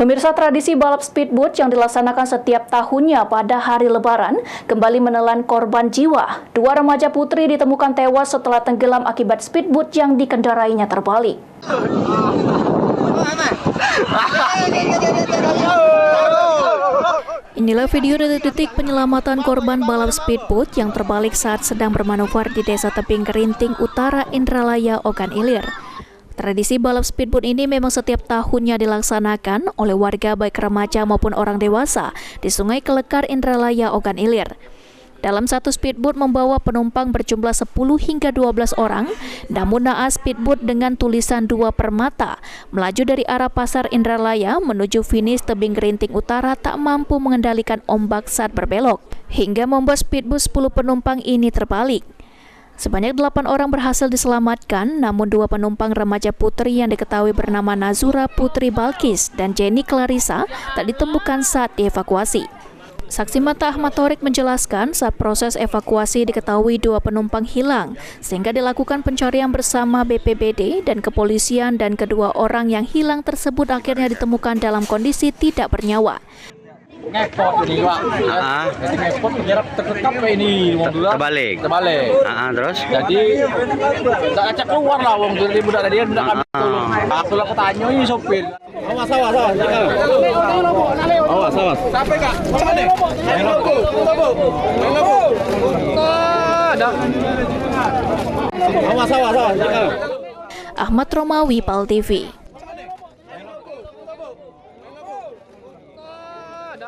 Pemirsa, tradisi balap speedboat yang dilaksanakan setiap tahunnya pada hari Lebaran kembali menelan korban jiwa. Dua remaja putri ditemukan tewas setelah tenggelam akibat speedboat yang dikendarainya terbalik. Inilah video detik-detik penyelamatan korban balap speedboat yang terbalik saat sedang bermanuver di Desa Tebing Kerinting Utara, Indralaya, Ogan Ilir. Tradisi balap speedboat ini memang setiap tahunnya dilaksanakan oleh warga baik remaja maupun orang dewasa di Sungai Kelekar, Indralaya, Ogan Ilir. Dalam satu speedboat membawa penumpang berjumlah 10 hingga 12 orang, namun naas speedboat dengan tulisan 2 permata melaju dari arah Pasar Indralaya menuju finish Tebing Kerinting Utara tak mampu mengendalikan ombak saat berbelok, hingga membuat speedboat 10 penumpang ini terbalik. Sebanyak 8 orang berhasil diselamatkan, namun 2 penumpang remaja putri yang diketahui bernama Nazura Putri Balkis dan Jenny Clarissa tak ditemukan saat dievakuasi. Saksi mata Ahmad Thorik menjelaskan saat proses evakuasi diketahui 2 penumpang hilang, sehingga dilakukan pencarian bersama BPBD dan kepolisian, dan kedua orang yang hilang tersebut akhirnya ditemukan dalam kondisi tidak bernyawa. Ngepot ini Pak, jadi ngepot menyerap tertekap kayak ini, terbalik. Terus? Jadi tak acak keluar lah, wong dari budak tadi budak kami tolong. Aku lah ketanya ini sopir. Awas. Sampai kak, mana? Ahmad Romawi, PAL TV.